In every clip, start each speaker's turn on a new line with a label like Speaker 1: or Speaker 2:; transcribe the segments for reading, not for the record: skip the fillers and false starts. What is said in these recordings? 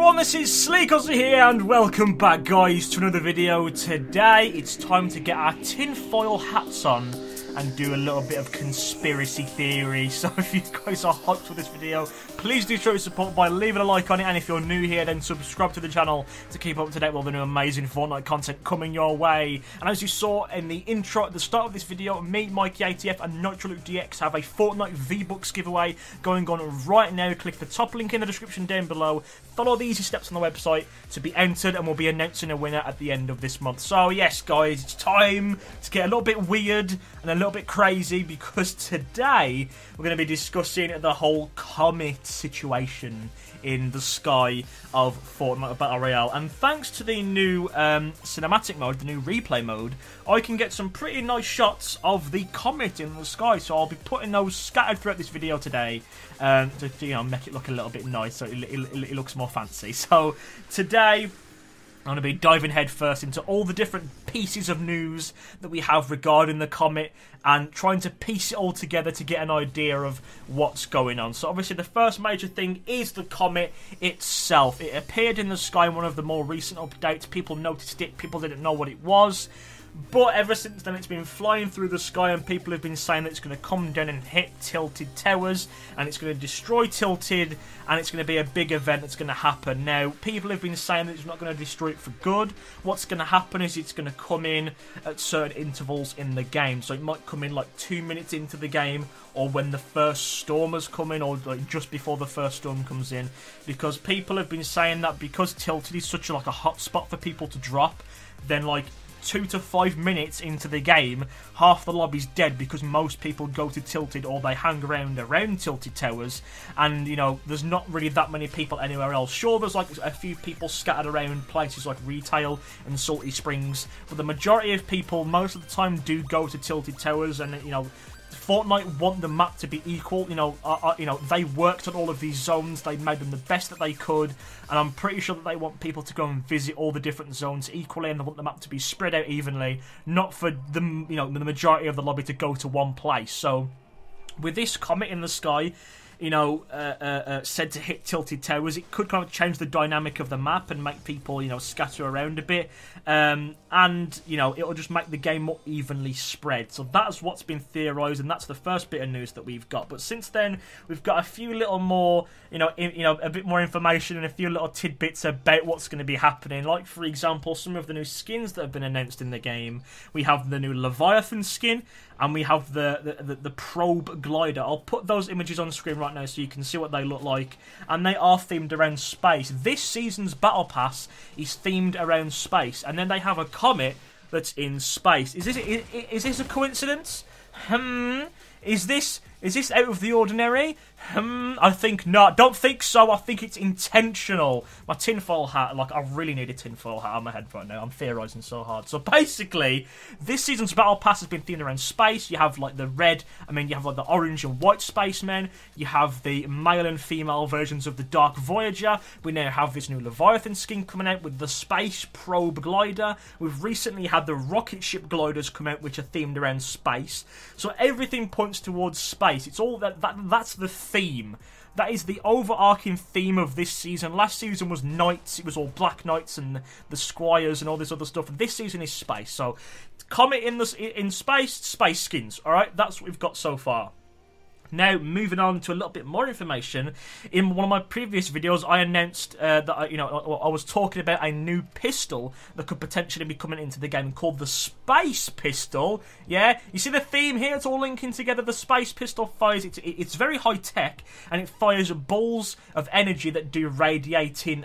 Speaker 1: everyone, this is Sleakozzy here, and welcome back, guys, to another video. Today, it's time to get our tinfoil hats on and do a little bit of conspiracy theory. So if you guys are hyped for this video, please do show your support by leaving a like on it, and if you're new here, then subscribe to the channel to keep up to date with all the new amazing Fortnite content coming your way. And as you saw in the intro at the start of this video, me, Mikey ATF, and Untitled DX have a Fortnite V-Bucks giveaway going on right now. Click the top link in the description down below, follow the easy steps on the website to be entered, and we'll be announcing a winner at the end of this month. So yes, guys, it's time to get a little bit weird and a little bit crazy, because today we're going to be discussing the whole Comet situation in the sky of Fortnite Battle Royale. And thanks to the new cinematic mode, the new replay mode, I can get some pretty nice shots of the comet in the sky. So I'll be putting those scattered throughout this video today to make it look a little bit nice, so it looks more fancy. So today I'm going to be diving headfirst into all the different pieces of news that we have regarding the comet and trying to piece it all together to get an idea of what's going on. So obviously the first major thing is the comet itself. It appeared in the sky in one of the more recent updates. People noticed it, people didn't know what it was. But ever since then, it's been flying through the sky, and people have been saying that it's going to come down and hit Tilted Towers, and it's going to destroy Tilted, and it's going to be a big event that's going to happen. Now, people have been saying that it's not going to destroy it for good. What's going to happen is it's going to come in at certain intervals in the game. So it might come in like 2 minutes into the game, or when the first storm has come in, or like just before the first storm comes in. Because people have been saying that because Tilted is such a hot spot for people to drop, then like 2 to 5 minutes into the game, half the lobby's dead because most people go to Tilted or they hang around Tilted Towers, and there's not really that many people anywhere else. Sure, there's like a few people scattered around places like Retail and Salty Springs, but the majority of people most of the time do go to Tilted Towers. And Fortnite want the map to be equal. They worked on all of these zones. They made them the best that they could, and I'm pretty sure that they want people to go and visit all the different zones equally, and they want the map to be spread out evenly, not for the the majority of the lobby to go to one place. So with this comet in the sky, said to hit Tilted Towers, it could kind of change the dynamic of the map and make people, scatter around a bit. And it'll just make the game more evenly spread. So that's what's been theorised, and that's the first bit of news that we've got. But since then, we've got a few little more, a bit more information and a few little tidbits about what's going to be happening. Like, for example, some of the new skins that have been announced in the game. We have the new Leviathan skin, and we have the probe glider. I'll put those images on screen right now so you can see what they look like, and they are themed around space. This season's battle pass is themed around space, and then they have a comet that's in space. Is this a coincidence? Is this out of the ordinary? I think not. Don't think so. I think it's intentional. My tinfoil hat, I really need a tinfoil hat on my head right now. I'm theorising so hard. So basically, this season's battle pass has been themed around space. You have you have the orange and white spacemen. You have the male and female versions of the Dark Voyager. We now have this new Leviathan skin coming out with the space probe glider. We've recently had the rocket ship gliders come out, which are themed around space. So everything points towards space. It's all that's the theme. That is the overarching theme of this season. Last season was knights. It was all black knights and the squires and all this other stuff. This season is space. So Comet in space, space skins. All right, that's what we've got so far. Now, moving on to a little bit more information. In one of my previous videos, I announced that I was talking about a new pistol that could potentially be coming into the game called the Space Pistol. Yeah, you see the theme here? It's all linking together. The Space Pistol fires. It's very high tech, and it fires balls of energy that do radiating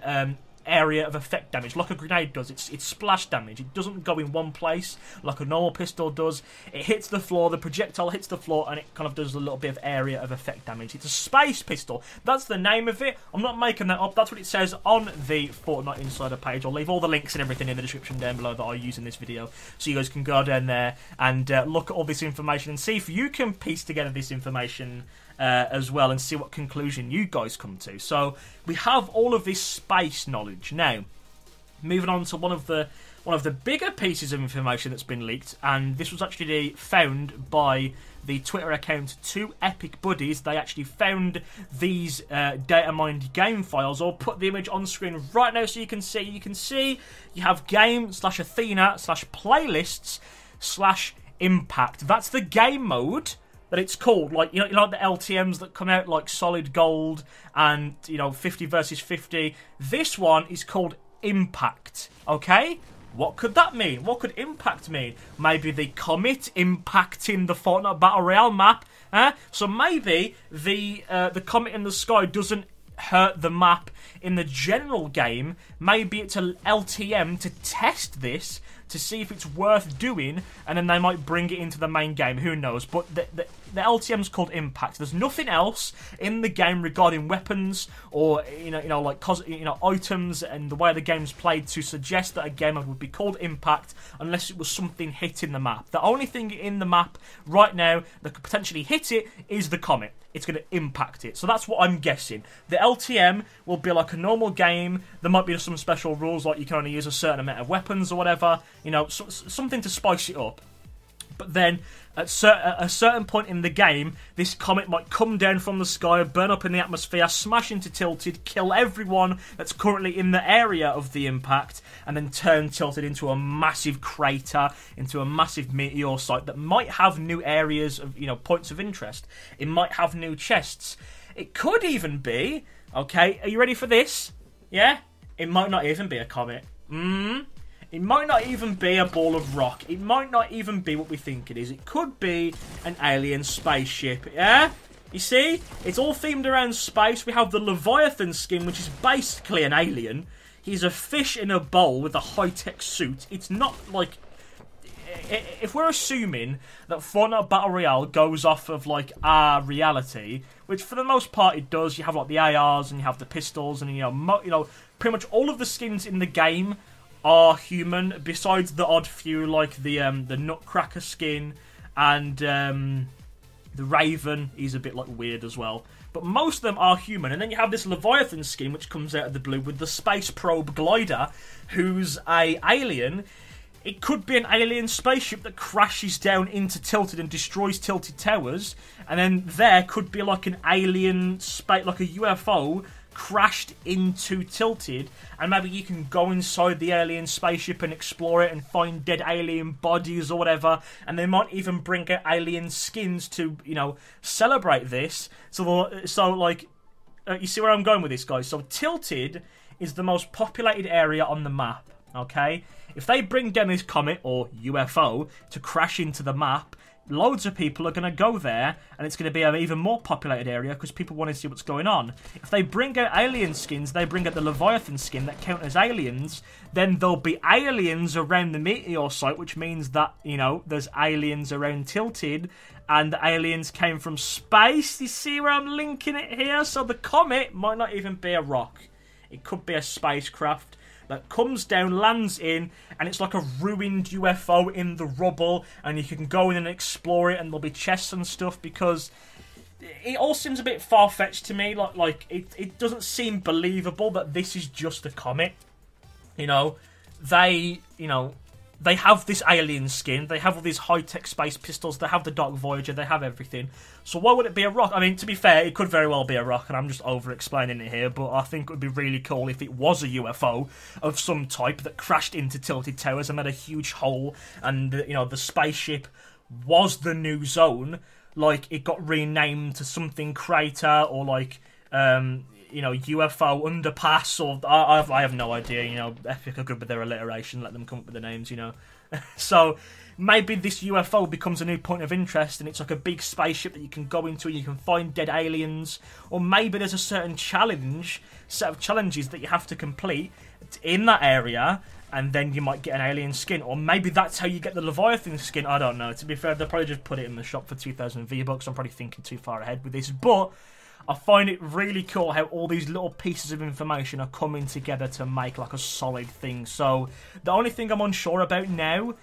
Speaker 1: area of effect damage, like a grenade does. It's splash damage. It doesn't go in one place like a normal pistol does. It hits the floor, the projectile hits the floor, and it kind of does a little bit of area of effect damage. It's a space pistol. That's the name of it. I'm not making that up. That's what it says on the Fortnite Insider page. I'll leave all the links and everything in the description down below that I use in this video, so you guys can go down there and look at all this information and see if you can piece together this information as well, and see what conclusion you guys come to. So we have all of this space knowledge. Now, moving on to one of the one of the bigger pieces of information that's been leaked, and this was actually found by the Twitter account 2EpicBuddies. They actually found these data mined game files. I'll put the image on screen right now so you can see. You can see you have game/Athena/playlists/impact. That's the game mode that it's called. Like, you know the LTMs that come out, like Solid Gold and, 50 versus 50. This one is called Impact, okay? What could that mean? What could Impact mean? Maybe the Comet impacting the Fortnite Battle Royale map, So maybe the Comet in the sky doesn't hurt the map in the general game. Maybe it's an LTM to test this, to see if it's worth doing, and then they might bring it into the main game. Who knows? But the LTM's called Impact. There's nothing else in the game regarding weapons or items and the way the game's played to suggest that a game mode would be called Impact unless it was something hitting the map. The only thing in the map right now that could potentially hit it is the Comet. It's going to impact it. So that's what I'm guessing. The LTM will be like a normal game. There might be some special rules, like you can only use a certain amount of weapons or whatever. Something to spice it up. But then, at a certain point in the game, this comet might come down from the sky, burn up in the atmosphere, smash into Tilted, kill everyone that's currently in the area of the impact, and then turn Tilted into a massive crater, into a massive meteor site that might have new areas of, points of interest. It might have new chests. It could even be, okay, are you ready for this? Yeah? It might not even be a comet. It might not even be a ball of rock. It might not even be what we think it is. It could be an alien spaceship, yeah? You see? It's all themed around space. We have the Leviathan skin, which is basically an alien. He's a fish in a bowl with a high-tech suit. It's not like... If we're assuming that Fortnite Battle Royale goes off of, like, our reality, which for the most part it does, you have, like, the ARs and you have the pistols and, pretty much all of the skins in the game are human, besides the odd few, like the Nutcracker skin and the Raven. He's a bit like weird as well, but most of them are human. And then you have this Leviathan skin, which comes out of the blue with the space probe glider, who's a alien. It could be an alien spaceship that crashes down into Tilted and destroys Tilted Towers, and then there could be like an alien like a UFO crashed into Tilted, and maybe you can go inside the alien spaceship and explore it and find dead alien bodies or whatever, and they might even bring out alien skins to, celebrate this. So you see where I'm going with this, guys? So Tilted is the most populated area on the map, okay? If they bring down this comet or UFO to crash into the map, loads of people are going to go there, and it's going to be an even more populated area because people want to see what's going on. If they bring out alien skins, they bring out the Leviathan skin that count as aliens, then there'll be aliens around the meteor site, which means that, there's aliens around Tilted, and the aliens came from space. You see where I'm linking it here? So the comet might not even be a rock. It could be a spacecraft that comes down, lands in, and it's like a ruined UFO in the rubble, and you can go in and explore it, and there'll be chests and stuff, because it all seems a bit far-fetched to me. Like it doesn't seem believable that this is just a comet. They have this alien skin, they have all these high-tech space pistols, they have the Dark Voyager, they have everything. So why would it be a rock? I mean, to be fair, it could very well be a rock, and I'm just over-explaining it here, but I think it would be really cool if it was a UFO of some type that crashed into Tilted Towers and made a huge hole, and, the spaceship was the new zone. Like, it got renamed to something crater, or like, UFO underpass, or I have no idea. Epic are good with their alliteration. Let them come up with the names. So maybe this UFO becomes a new point of interest, and it's like a big spaceship that you can go into and you can find dead aliens. Or maybe there's a certain set of challenges that you have to complete in that area, and then you might get an alien skin. Or maybe that's how you get the Leviathan skin. I don't know. To be fair, they'll probably just put it in the shop for 2,000 V-Bucks. I'm probably thinking too far ahead with this, but I find it really cool how all these little pieces of information are coming together to make like a solid thing. So the only thing I'm unsure about now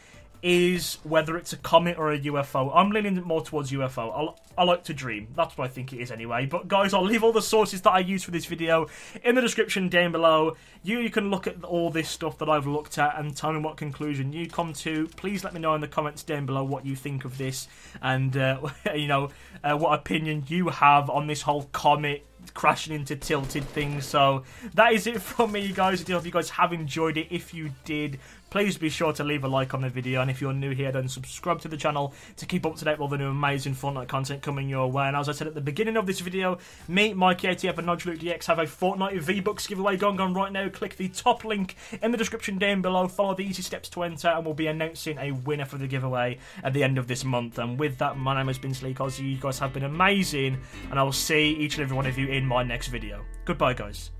Speaker 1: is whether it's a comet or a UFO. I'm leaning more towards UFO. I like to dream. That's what I think it is anyway. But guys, I'll leave all the sources that I use for this video in the description down below. You can look at all this stuff that I've looked at and tell me what conclusion you come to. Please let me know in the comments down below what you think of this and, you know, what opinion you have on this whole comet crashing into tilted things. So that is it from me, guys. I do hope you guys have enjoyed it. If you did, please be sure to leave a like on the video, and if you're new here, then subscribe to the channel to keep up to date with all the new amazing Fortnite content coming your way. And as I said at the beginning of this video, me, Mikey ATF and NodgeLukeDX have a Fortnite V-Bucks giveaway going on right now. Click the top link in the description down below, follow the easy steps to enter, and we'll be announcing a winner for the giveaway at the end of this month. And with that, my name has been Sleakozzy. You guys have been amazing, and I will see each and every one of you in my next video. Goodbye, guys.